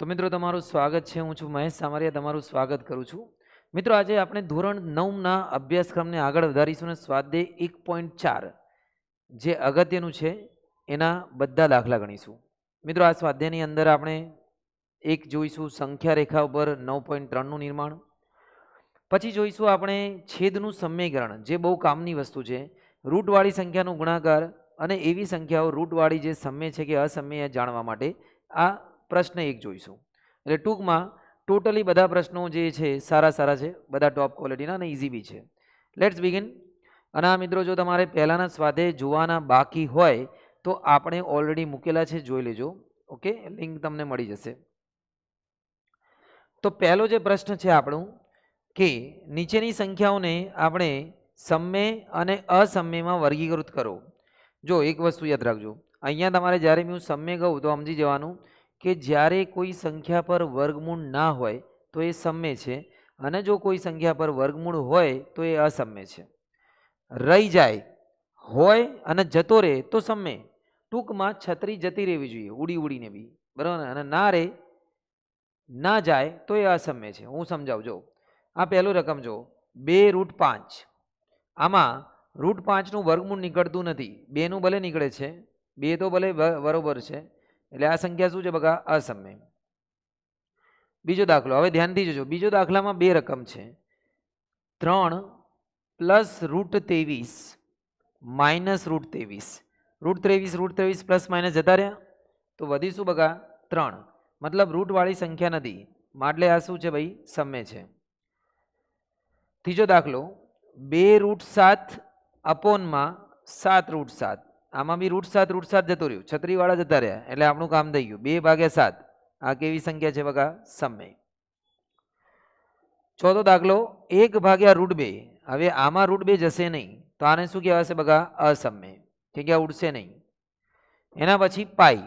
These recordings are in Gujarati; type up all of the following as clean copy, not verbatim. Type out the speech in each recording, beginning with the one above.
તો મિત્રો તમારું સ્વાગત છે। હું છું મહેશ સામરિયા, તમારું સ્વાગત કરું છું। મિત્રો આજે આપણે ધોરણ 9ના અભ્યાસક્રમને આગળ વધારીશું અને સ્વાધ્યાય 1.4 જે અગત્યનું છે એના બધા દાખલા ગણીશું। મિત્રો આ સ્વાધ્યાયની અંદર આપણે એક જોઈશું સંખ્યા રેખા ઉપર 9.3નું નિર્માણ, પછી જોઈશું આપણે છેદનું સમીકરણ જે બહુ કામની વસ્તુ છે, રૂટવાળી સંખ્યાનો ગુણાકાર અને એવી સંખ્યાઓ રૂટવાળી જે સમય છે કે અસમય જાણવા માટે આ પ્રશ્ન એક જોઈશું। એટલે ટૂંકમાં ટોટલી બધા પ્રશ્નો જે છે સારા છે, બધા ટોપ ક્વોલિટીના અને ઇઝી બી છે। Let's begin. અને આ મિત્રો જો તમારે પહેલાંના સ્વાધ્યાય જોવાના બાકી હોય તો આપણે ઓલરેડી મૂકેલા છે, જોઈ લેજો। ઓકે, લિંક તમને મળી જશે। તો પહેલો જે પ્રશ્ન છે આપણું કે નીચેની સંખ્યાઓને આપણે સમય અને અસમયમાં વર્ગીકૃત કરો। જો એક વસ્તુ યાદ રાખજો, અહીંયા તમારે જ્યારે હું સમય કહું તો સમજી જવાનું કે જ્યારે કોઈ સંખ્યા પર વર્ગમૂળ ના હોય તો એ સમય છે, અને જો કોઈ સંખ્યા પર વર્ગમૂળ હોય તો એ અસમય છે। રહી જાય હોય અને જતો રહે તો સમય, ટૂંકમાં છત્રી જતી રહેવી જોઈએ ઉડીને બી, બરાબર ને? અને ના રે ના જાય તો એ અસમય છે। હું સમજાવજો। આ પહેલું રકમ જો 2√5, આમાં √5નું વર્ગમૂળ નીકળતું નથી, 2નું ભલે નીકળે છે, 2 તો ભલે બરોબર છે, એટલે આ સંખ્યા શું છે બગા? અસમય। બીજો દાખલો, હવે ધ્યાનથી જોજો। બીજો દાખલામાં બે રકમ છે, 3 + √23 - √23, √23 પ્લસ માઇનસ જતા રહ્યા તો વધી શું બગા? 3, મતલબ રૂટવાળી સંખ્યા નથી, એટલે આ શું છે ભાઈ? સમય છે। ત્રીજો દાખલો 2√7 અપોનમાં 7√7, આમાં બી √7 જતો રહ્યો, છત્રીવાળા જતા રહ્યા, એટલે આપણું કામ થઈ ગયું। 2/7 આ કેવી સંખ્યા છે બગા? સમય। ચોથો દાખલો 1/√2, હવે આમાં √2 જશે નહીં તો આને શું કહેવાશે બગા? અસમય, જગ્યા ઉડશે નહીં। એના પછી પાઈ,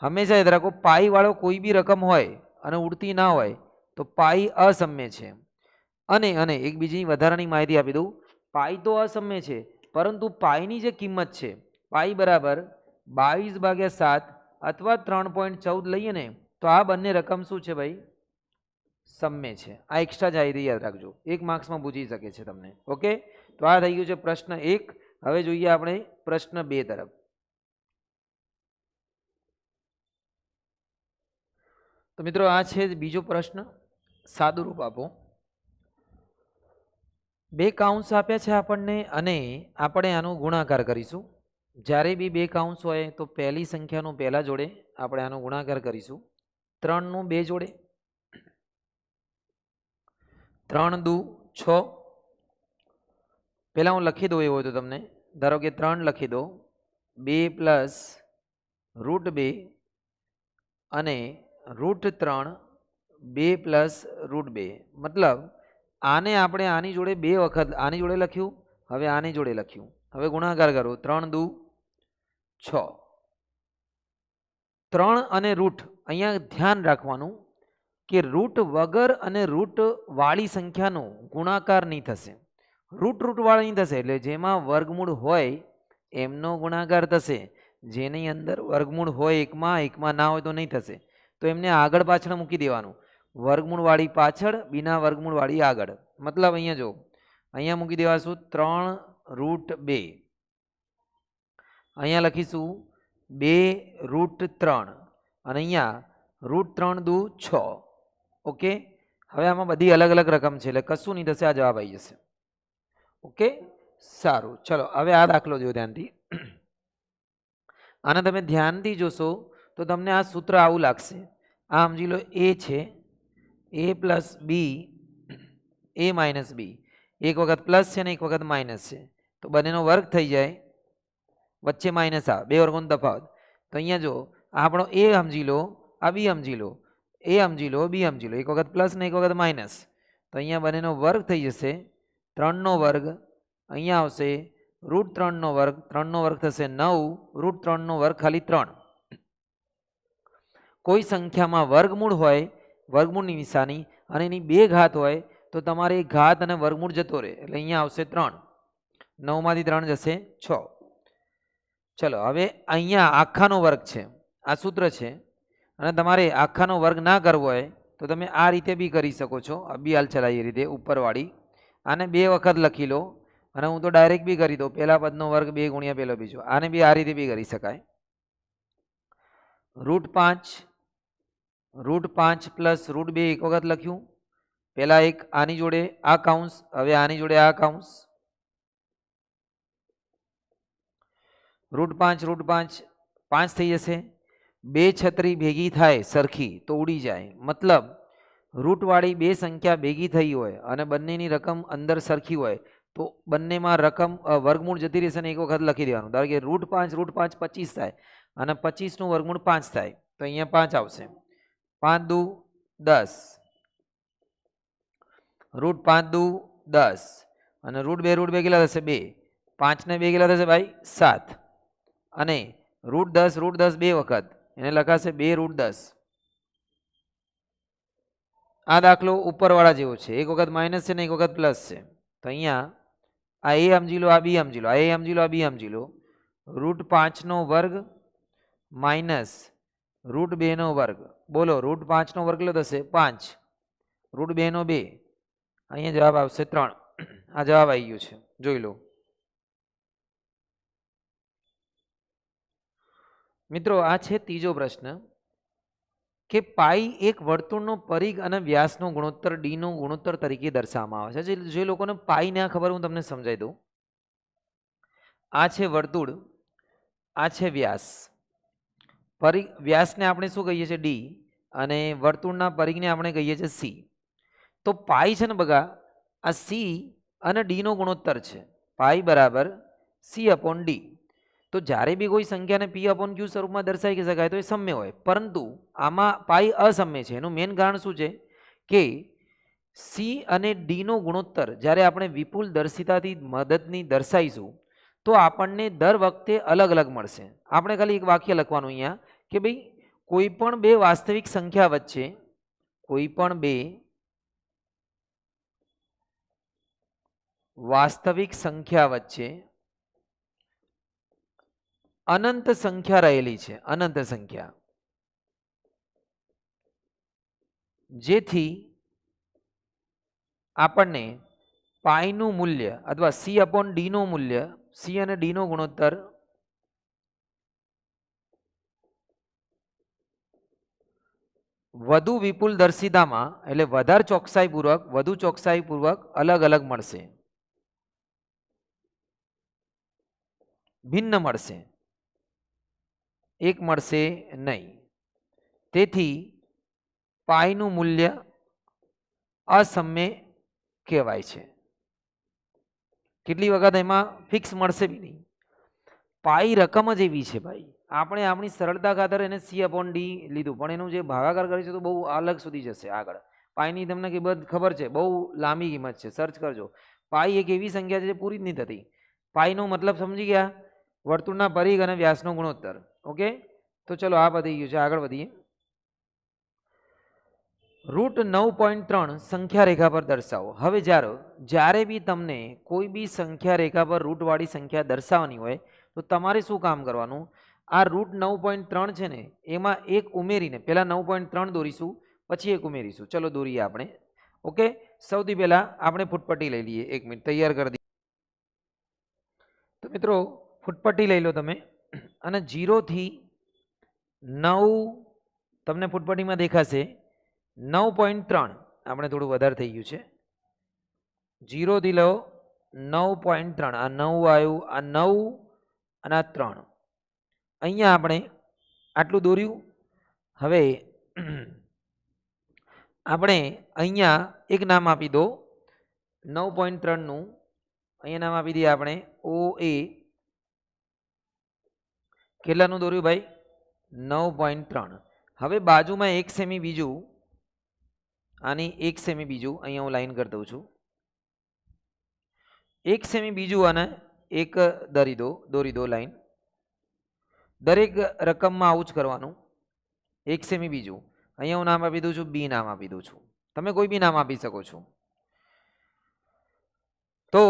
હંમેશા યાદ રાખો પાઈ વાળો કોઈ બી રકમ હોય અને ઉડતી ના હોય તો પાઈ અસમય છે। અને એક બીજી વધારાની માહિતી આપી દઉં, પાઈ તો અસમય છે, પરંતુ પાઈની જે કિંમત છે પાઈ બરાબર 22/7 અથવા 3.14 લઈએ ને તો આ બંને રકમ શું છે ભાઈ? સમય છે। આ એક્સ્ટ્રા જાહેરી યાદ રાખજો, 1 માર્ક્સમાં પૂછી શકે છે તમને। ઓકે, તો આ થઈ ગયું છે પ્રશ્ન 1। હવે જોઈએ આપણે પ્રશ્ન 2 તરફ। તો મિત્રો આ છે બીજો પ્રશ્ન, સાદું રૂપ આપો। 2 કાઉન્સ આપ્યા છે આપણને અને આપણે આનો ગુણાકાર કરીશું। જ્યારે બી 2 કાઉન્સ હોય તો પહેલી સંખ્યાનું પહેલા જોડે આપણે આનો ગુણાકાર કરીશું, 3નું 2 જોડે, 3 દુ 6। પહેલાં હું લખી દઉં એવું હોય તો તમને, ધારો કે 3 લખી દો, 2 + √2 અને √3 2 + √2, મતલબ આને આપણે આની જોડે 2 વખત આની જોડે લખ્યું, હવે આની જોડે લખ્યું, હવે ગુણાકાર કરો, 3 દુ 6। 3 અને રૂટ, અહીંયા ધ્યાન રાખવાનું કે રૂટ વગર અને રૂટ વાળી સંખ્યાનો ગુણાકાર નહીં થશે, રૂટ વાળી નહીં થશે, એટલે જેમાં વર્ગમૂળ હોય એમનો ગુણાકાર થશે, જેની અંદર વર્ગમૂળ હોય એકમાં ના હોય તો નહીં થશે, તો એમને આગળ પાછળ મૂકી દેવાનું, વર્ગમૂળ વાળી પાછળ, બિના વર્ગમૂળ વાળી આગળ। મતલબ અહીંયા જો અહીંયા મૂકી દેવાશું 3√2, અહીંયા લખીશું 2√3 અને અહીંયા √3 દુ 6। ઓકે, હવે આમાં બધી અલગ અલગ રકમ છે એટલે કશું નહીં થશે, આ જવાબ આવી જશે। ઓકે, સારું, ચલો હવે આ દાખલો જો ધ્યાનથી, આને તમે ધ્યાનથી જોશો તો તમને આ સૂત્ર આવું લાગશે। આ સમજી લો a છે, a + b, a - b, એક વખત પ્લસ છે ને એક વખત માઇનસ છે, તો બંનેનો વર્ગ થઈ જાય, વચ્ચે માઇનસ આવે, બે વર્ગોનો તફાવત। તો અહીંયા જો આપણો a સમજી લો, આ b સમજી લો, a સમજી લો, b સમજી લો, એક વખત પ્લસ ને એક વખત માઇનસ, તો અહીંયા બંનેનો વર્ગ થઈ જશે, 3નો વર્ગ, અહીંયા આવશે √3નો વર્ગ, 3નો વર્ગ થશે 9, √3નો વર્ગ ખાલી 3। કોઈ સંખ્યામાં વર્ગમૂળ હોય, વર્ગમૂળની નિશાની, અને એની 2 ઘાત હોય તો તમારે ઘાત અને વર્ગમૂળ જતો રહે, એટલે અહીંયા આવશે 3, 9માંથી 3 જશે 6। ચલો હવે અહીંયા આખાનો વર્ગ છે, આ સૂત્ર છે, અને તમારે આખાનો વર્ગ ના કરવો હોય તો તમે આ રીતે બી કરી શકો છો. બી હાલ ચલાવી એ રીતે ઉપરવાળી આને 2 વખત લખી લો અને હું તો ડાયરેક્ટ બી કરી દઉં. પહેલા પદનો વર્ગ 2 ગુણ્યા પહેલો બીજો. આને બી આ રીતે બી કરી શકાય. √5 પ્લસ √2 એક વખત લખ્યું. પહેલા એક આની જોડે આ કાઉન્સ, હવે આની જોડે આ કાઉન્સ. √5 5 થઈ જશે. 2 છત્રી ભેગી થાય સરખી તો ઉડી જાય. મતલબ રૂટવાળી 2 સંખ્યા ભેગી થઈ હોય અને બંનેની રકમ અંદર સરખી હોય તો બંનેમાં રકમ વર્ગમૂળ જતી રહેશે ને એક વખત લખી દેવાનું. ધારો કે √5 25 થાય અને 25 નું વર્ગમૂળ 5 થાય તો અહીંયા 5 આવશે. 5 દુ 10, √5 દુ 10 અને √2 કેટલા થશે? 2. 5 ને 2 કેટલા થશે ભાઈ? 7. અને √10 2 વખત એને લખાશે 2 √10. આ દાખલો ઉપરવાળા જેવો છે. એક વખત માઇનસ છે ને એક વખત પ્લસ છે. તો અહીંયા આ એ સમજી લો, આ બી સમજી લો, આ એ સમજી લો, આ બી સમજી લો. √5 નો વર્ગ માઇનસ √2 નો વર્ગ. બોલો √5 નો વર્ગ કેટલો થશે? 5. √2 નો 2. અહીંયા જવાબ આવશે 3. આ જવાબ આવી ગયો છે, જોઈ લો મિત્રો. આ છે ત્રીજો પ્રશ્ન કે પાઈ એક વર્તુળનો પરિઘ અને વ્યાસનો ગુણોત્તર ડી નો ગુણોત્તર તરીકે દર્શાવવામાં આવે છે. જે લોકોને પાઈ ના ખબર હું તમને સમજાવી દઉં. આ છે વર્તુળ, આ છે વ્યાસ. પરિઘ વ્યાસને આપણે શું કહીએ છીએ? ડી. અને વર્તુળના પરિઘને આપણે કહીએ છીએ સી. તો પાઈ છે ને બગા, આ સી અને ડી નો ગુણોત્તર છે. પાઈ બરાબર C/D. તો જ્યારે બી કોઈ સંખ્યાને P/Q સ્વરૂપમાં દર્શાવી શકાય તો એ સમય હોય, પરંતુ આમાં પાઈ અસમય છે. એનું મેઇન કારણ શું છે કે સી અને ડી નો ગુણોત્તર જ્યારે આપણે વિપુલ દર્શિતાથી મદદની દર્શાવીશું તો આપણને દર વખતે અલગ અલગ મળશે. આપણે ખાલી એક વાક્ય લખવાનું અહીંયા કે ભાઈ કોઈ પણ 2 વાસ્તવિક સંખ્યા વચ્ચે, કોઈ પણ 2 વાસ્તવિક સંખ્યા વચ્ચે અનંત સંખ્યા રહેલી છે. અનંત સંખ્યા, જેથી આપણને પાઈનું મૂલ્ય અથવા C/D નું મૂલ્ય, સી અને ડી નો ગુણોત્તર વધુ વિપુલ દર્શિતામાં એટલે વધારે ચોકસાઈપૂર્વક, વધુ ચોકસાઈપૂર્વક અલગ અલગ મળશે, ભિન્ન મળશે, એક મળશે નહીં. તેથી પાઈનું મૂલ્ય અસમય કહેવાય છે. કેટલી વખત એમાં ફિક્સ મળશે બી નહીં. પાઈ રકમ જ એવી છે ભાઈ. આપણે આપણી સરળતા ખાતર એને C/D લીધું, પણ એનું જે ભાગાકાર કરે છે તો બહુ અલગ સુધી જશે આગળ. પાઈની તમને ખબર છે, બહુ લાંબી કિંમત છે, સર્ચ કરજો. પાઈ એક એવી સંખ્યા છે જે પૂરી જ નહીં થતી. પાઈનો મતલબ સમજી ગયા? વર્તુળના પરિઘ અને વ્યાસનો ગુણોત્તર. ઓકે, તો ચલો આ પતી ગયું છે, આગળ વધીએ. √9.3 સંખ્યા રેખા પર દર્શાવો. હવે જ્યારે બી તમને કોઈ બી સંખ્યા રેખા પર રૂટવાળી સંખ્યા દર્શાવવાની હોય તો તમારે શું કામ કરવાનું? આ √9.3 છે ને એમાં એક ઉમેરીને, પહેલા 9.3 દોરીશું પછી એક ઉમેરીશું. ચલો દોરીએ આપણે. ઓકે, સૌથી પહેલા આપણે ફૂટપટ્ટી લઈ લઈએ. 1 મિનિટ તૈયાર કરી દઈએ. તો મિત્રો ફૂટપટ્ટી લઈ લો તમે અને 0 થી 9 તમને ફૂટપટ્ટીમાં દેખાશે. 9.3 આપણે થોડું વધારે થઈ ગયું છે. 0 થી લો 9.3. આ 9 આવ્યું, આ 9 અને આ 3. અહીંયા આપણે આટલું દોર્યું. હવે આપણે અહીંયા એક નામ આપી દો 9.3 નું. અહીંયા નામ આપી દઈએ આપણે OA. કેટલાનું દોર્યું ભાઈ? 9.3. હવે બાજુમાં 1 સેમી બીજું, આની 1 સેમી બીજું, અહીંયા હું લાઈન કરી દઉં છું. 1 સેમી બીજું અને એક દોરી દો લાઈન. દરેક રકમમાં આવું જ કરવાનું. 1 સેમી બીજું, અહીંયા હું નામ આપી દઉં છું, બી નામ આપી દઉં છું. તમે કોઈ બી નામ આપી શકો છો. તો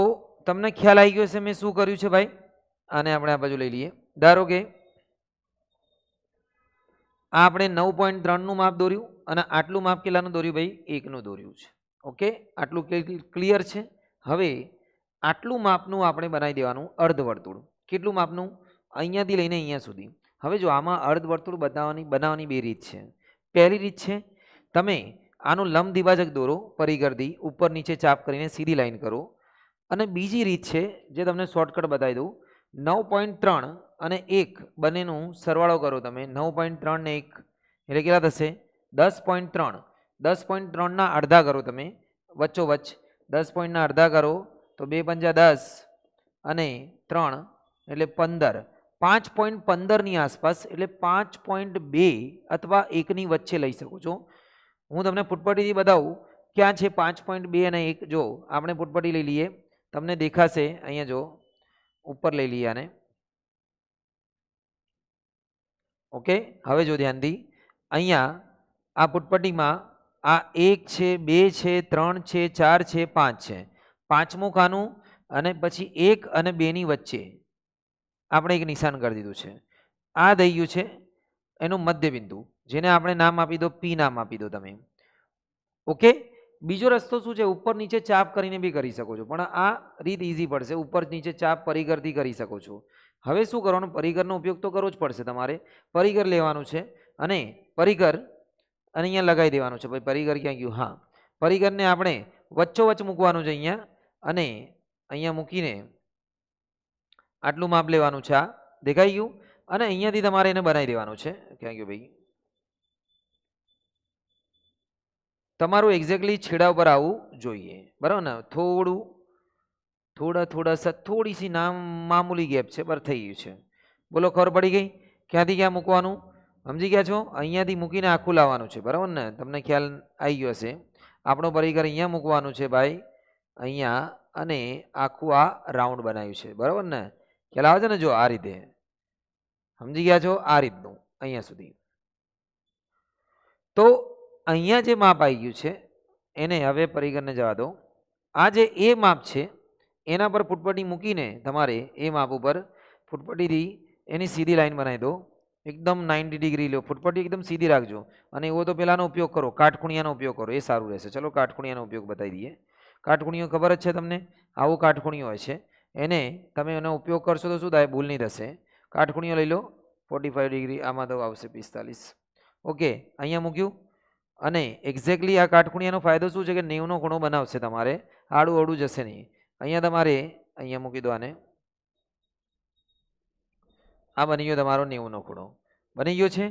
તમને ખ્યાલ આવી ગયો છે મેં શું કર્યું છે ભાઈ? આને આપણે આ બાજુ લઈ લઈએ. ધારો કે આ આપણે 9.3નું માપ દોર્યું અને આટલું માપ કેટલાનું દોર્યું ભાઈ? 1નું દોર્યું છે. ઓકે, આટલું ક્લિયર છે. હવે આટલું માપનું આપણે બનાવી દેવાનું અર્ધવર્તુળ. કેટલું માપનું? અહીંયાથી લઈને અહીંયા સુધી. હવે જો આમાં અર્ધવર્તુળ બનાવવાની બે રીત છે. પહેલી રીત છે તમે આનું લંબ દ્વિભાજક દોરો, પરિઘરથી ઉપર નીચે ચાપ કરીને સીધી લાઈન કરો. અને બીજી રીત છે જે તમને શોર્ટકટ બતાવી દઉં, 9.3 અને 1 બંનેનું સરવાળો કરો તમે. 9.3 ને 1 એટલે કેટલા થશે? 10.3. 10.3ના અડધા કરો તમે વચ્ચોવચ્ચ. 10 ના અડધા કરો તો 2 પંજા 10 અને 3 એટલે 15. 5.15ની આસપાસ એટલે 5.2 અથવા 1ની વચ્ચે લઈ શકો છો. હું તમને ફૂટપટ્ટીથી બતાવું ક્યાં છે 5.2 અને 1. જો આપણે ફૂટપટ્ટી લઈ લઈએ, તમને દેખાશે અહીંયા. જો ઉપર લઈ લઈએ આને. ઓકે, હવે જો ધ્યાનથી અહીંયા આ ફૂટપટ્ટીમાં આ 1 છે, 2 છે, 3 છે, 4 છે, 5 છે. પાંચમું ખાનું અને પછી 1 અને 2ની વચ્ચે આપણે એક નિશાન કરી દીધું છે. આ થઈ ગયું છે એનું મધ્યબિંદુ, જેને આપણે નામ આપી દો P નામ આપી દો તમે. ઓકે, બીજો રસ્તો શું છે? ઉપર નીચે ચાપ કરીને બી કરી શકો છો, પણ આ રીત ઈઝી પડશે. ઉપર નીચે ચાપ પરિઘરથી કરી શકો છો. હવે શું કરવાનું? પરિઘરનો ઉપયોગ તો કરવો જ પડશે તમારે. પરિઘર લેવાનું છે અને પરિઘર અને અહીંયા લગાવી દેવાનું છે. ભાઈ પરિઘર ક્યાં ગયું? હા, પરિઘરને આપણે વચ્ચોવચ્ચ મૂકવાનું છે અહીંયા. અને અહીંયા મૂકીને આટલું માપ લેવાનું છે. આ દેખાઈ ગયું? અને અહીંયાથી તમારે એને બનાવી દેવાનું છે. ક્યાં ગયું ભાઈ? તમારું એક્ઝેક્ટલી છેડા ઉપર આવવું જોઈએ, બરાબર ને? થોડી સી મામૂલી ગેપ છે, પર થઈ ગયું છે. બોલો, ખબર પડી ગઈ? ક્યાંથી ક્યાં મૂકવાનું સમજી ગયા છો? અહીંયાથી મૂકીને આખું લાવવાનું છે, બરાબર ને? તમને ખ્યાલ આવી ગયો હશે. આપણો પરિઘર અહીંયા મૂકવાનું છે ભાઈ, અહીંયા. અને આખું આ રાઉન્ડ બનાવ્યું છે, બરાબર ને? ખ્યાલ આવે છે ને? જો આ રીતે સમજી ગયા છો? આ રીતનું અહીંયા સુધી. તો અહીંયા જે માપ આવી ગયું છે એને હવે પરિઘરને જવા દો. આ જે એ માપ છે એના પર ફૂટપટ્ટી મૂકીને તમારે એ માપ ઉપર ફૂટપટ્ટીથી એની સીધી લાઈન બનાવી દો. એકદમ 90 ડિગ્રી લો. ફૂટપટ્ટી એકદમ સીધી રાખજો. અને એવો તો પેલાનો ઉપયોગ કરો, કાટખૂણિયાનો ઉપયોગ કરો, એ સારું રહેશે. ચલો કાટખૂણિયાનો ઉપયોગ બતાવી દઈએ. કાટખૂણિયો ખબર જ છે તમને? આવો કાટખૂણિયો હોય છે, એને તમે એનો ઉપયોગ કરશો તો શું થાય? ભૂલ નહીં થશે. કાટખૂણિયો લઈ લો 45 ડિગ્રી. આમાં તો આવશે 45. ઓકે, અહીંયા મૂક્યું. અને એક્ઝેક્ટલી આ કાટખૂણિયાનો ફાયદો શું છે કે 90નો ખૂણો બનાવશે તમારે, આડું જશે નહીં. અહીંયા તમારે અહીંયા મૂકી દો આને. આ બની ગયો તમારો 90નો ખૂણો. બની ગયો છે?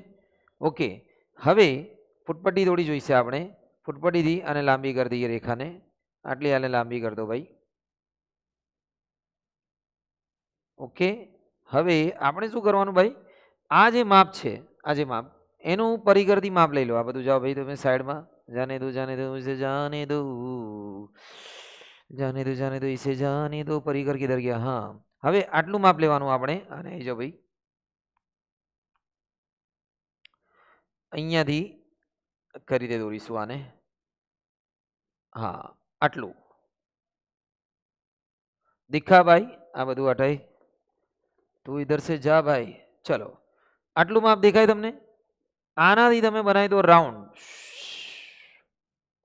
ઓકે, હવે ફૂટપટ્ટી થોડી જોઈશે આપણે. ફૂટપટ્ટીથી આને લાંબી કરી દઈએ રેખાને. આટલી આને લાંબી કરી દો ભાઈ. ઓકે, હવે આપણે શું કરવાનું ભાઈ? આ જે માપ છે, આ જે માપ એનું પરિઘરથી માપ લઈ લો. આ બધું જાઓ ભાઈ તમે સાઈડમાં. જાને દો જાને દો ઇસે જાને દો, જાને દો ઇસે જાને દો. પરિઘર કિધર ગયા? હા, હવે આટલું માપ લેવાનું આપણે. અને આવી જાઓ ભાઈ, અહીંયાથી કરી દે દોરીશું આને. હા, આટલું દિખા ભાઈ? આ બધું હટાય. તું ઇધર સે જા ભાઈ. ચલો, આટલું માપ દેખાય તમને? આનાથી તમે બનાવી દો રાઉન્ડ.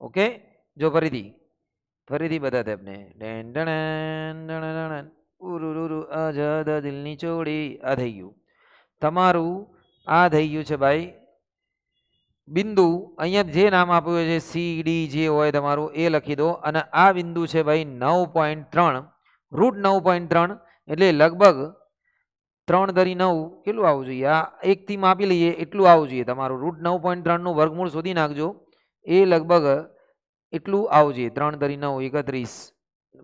ઓકે, જો ફરીથી બતાતે આપને. આઝાદ દિલની ચોડી. આ થઈ ગયું તમારું. આ થઈ ગયું છે ભાઈ બિંદુ. અહીંયા જે નામ આપ્યું છે CD જે હોય તમારું એ લખી દો. અને આ બિંદુ છે ભાઈ 9.3, રૂટ 9.3 એટલે લગભગ 3/9 કેટલું આવવું જોઈએ? આ 1 થી માપી લઈએ એટલું આવવું જોઈએ તમારું. રૂટ 9.3નું વર્ગમૂળ શોધી નાખજો. એ લગભગ એટલું આવવું જોઈએ. 3/9 31,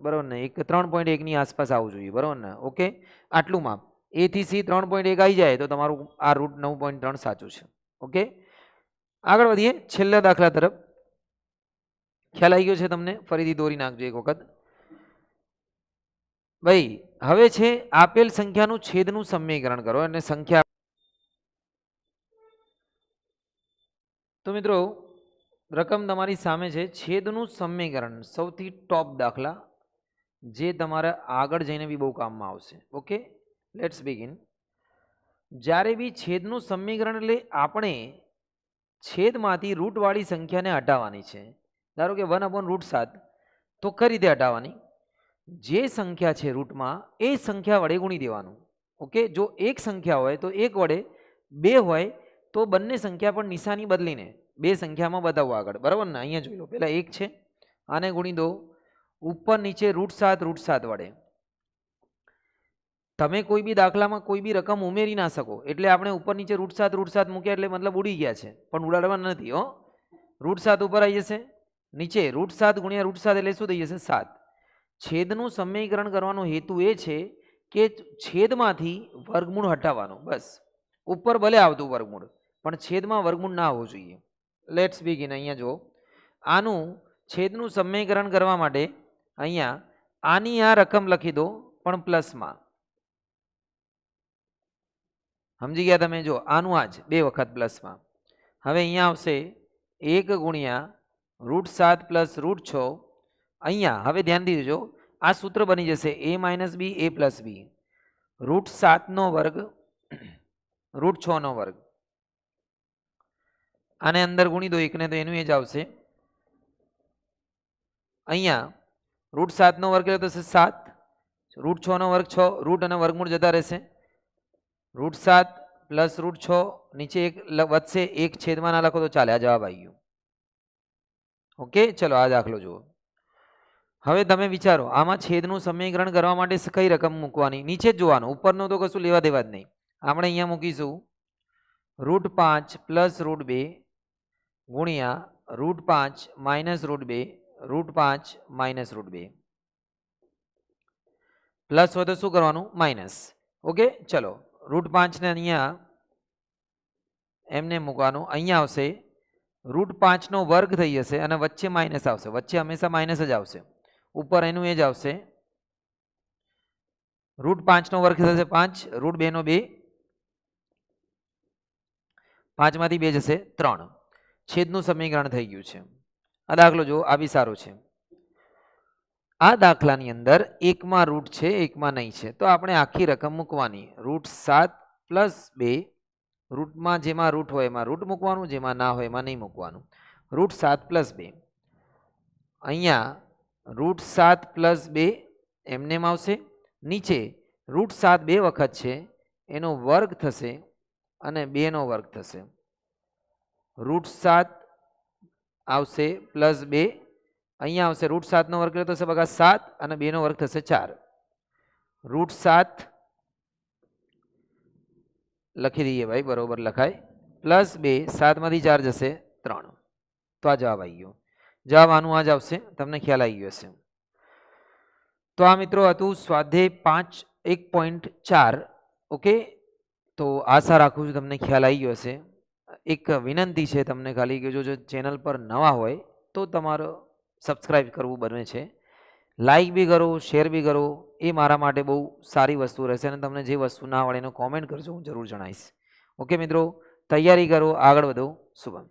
બરાબર ને? 3.1ની આસપાસ આવવું જોઈએ, બરાબર ને? ઓકે, આટલું માપ A થી C 3.1 આવી જાય તો તમારું આ રૂટ 9.3 સાચું છે. ઓકે, આગળ વધીએ છેલ્લા દાખલા તરફ. ખ્યાલ આવી ગયો છે તમને? ફરીથી દોરી નાખજો એક વખત ભાઈ. હવે છે આપેલ સંખ્યાનું છેદનું સમીકરણ કરો. અને સંખ્યા તો મિત્રો રકમ તમારી સામે છે. છેદનું સમીકરણ સૌથી ટોપ દાખલા, જે તમારે આગળ જઈને બી બહુ કામમાં આવશે. Okay, let's begin. જ્યારે બી છેદનું સમીકરણ એટલે આપણે છેદમાંથી રૂટવાળી સંખ્યાને હટાવવાની છે. ધારો કે 1/√7, તો કઈ રીતે હટાવવાની? જે સંખ્યા છે રૂટમાં એ સંખ્યા વડે ગુણી દેવાનું. ઓકે, જો એક સંખ્યા હોય તો એક વડે, બે હોય તો બંને સંખ્યા પણ નિશાની બદલીને બે સંખ્યામાં બતાવવા આગળ. બરાબર ને? અહીંયા જોઈ લો, પહેલાં એક છે, આને ગુણી દો ઉપર નીચે √7 વડે. તમે કોઈ બી દાખલામાં કોઈ બી રકમ ઉમેરી ના શકો, એટલે આપણે ઉપર નીચે √7 મૂક્યા એટલે મતલબ ઉડી ગયા છે, પણ ઉડાડવાના નથી. √7 ઉપર આવી જશે, નીચે √7 ગુણ્યા √7 એટલે શું થઈ જશે? 7. છેદનું સમીકરણ કરવાનો હેતુ એ છે કે છેદમાંથી વર્ગમૂળ હટાવવાનો, બસ. ઉપર ભલે આવતું વર્ગમૂળ, પણ છેદમાં વર્ગમૂળ ના આવવું જોઈએ. Let's begin. અહીંયા જો, આનું છેદનું સમીકરણ કરવા માટે અહીંયા આની આ રકમ લખી દો, પણ પ્લસમાં. સમજી ગયા તમે? જો આનું આ જ 2 વખત પ્લસમાં. હવે અહીંયા આવશે 1 ગુણ્યા √7 પ્લસ √6. અહીંયા હવે ધ્યાન દીજો, આ સૂત્ર બની જશે a - b a + b. √7 વર્ગ √6 વર્ગ. આને અંદર ગુણી દો એકને, તો એનું એ જ આવશે. અહીંયા √7 વર્ગ એટલે થશે 7, √6 વર્ગ 6, રૂટ અને વર્ગમૂળ જતા રહેશે. √7 પ્લસ √6, નીચે એક વધશે, એક છેદમાં ના લખો તો ચાલે. આ જવાબ આવી ગયો. ઓકે, ચલો આ દાખલો જુઓ. હવે તમે વિચારો, આમાં છેદનું સમીકરણ કરવા માટે કઈ રકમ મૂકવાની? નીચે જ જોવાનું, ઉપરનું તો કશું લેવા દેવા જ નહીં. આપણે અહીંયા મૂકીશું √5 પ્લસ √2 ગુણ્યા √5 માઇનસ √2, √5 માઇનસ √2. પ્લસ હોય તો શું કરવાનું? માઇનસ. ઓકે, ચલો √5 ને અહીંયા એમને મૂકવાનું. અહીંયા આવશે √5 વર્ગ થઈ જશે અને વચ્ચે માઇનસ આવશે. વચ્ચે હંમેશા માઇનસ જ આવશે. ઉપર એનું એ જ આવશે. √5 વર્ગ થશે 5, √2 2, 5 માંથી 2 જશે 3. છેદનું સમીકરણ થઈ ગયું છે. આ દાખલો જો, આ બી સારો છે. આ દાખલાની અંદર એકમાં રૂટ છે, એકમાં નહીં છે, તો આપણે આખી રકમ મૂકવાની. √7 પ્લસ 2, રૂટમાં જેમાં રૂટ હોય એમાં રૂટ મૂકવાનું, જેમાં ના હોય એમાં નહીં મૂકવાનું. √7 પ્લસ 2, અહીંયા √7 પ્લસ 2 એમનેમ આવશે. નીચે √7 2 વખત છે, એનો વર્ગ થશે અને 2 વર્ગ થશે. √7 આવશે પ્લસ 2, અહીંયા આવશે √7 વર્ગ એટલે થશે બગા 7 અને 2 વર્ગ થશે 4. √7 લખી દઈએ ભાઈ, બરોબર લખાય. પ્લસ 2, 7 માંથી 4 જશે 3. તો આ જવાબ આવી ગયો. જવાબ આનું આ જ આવશે. તમને ખ્યાલ આવી ગયો હશે. તો આ મિત્રો હતું સ્વાધ્યાય 5 1.4. ઓકે, તો આશા રાખું છું તમને ખ્યાલ આવી ગયો હશે. એક વિનંતી છે તમને ખાલી કે જો ચેનલ પર નવા હોય તો તમારો સબસ્ક્રાઈબ કરવું બને છે. લાઈક બી કરો, શેર બી કરો, એ મારા માટે બહુ સારી વસ્તુ રહેશે. અને તમને જે વસ્તુ ના આવડે એનો કોમેન્ટ કરજો, હું જરૂર જણાવીશ. ઓકે મિત્રો, તૈયારી કરો, આગળ વધો. શુભમ.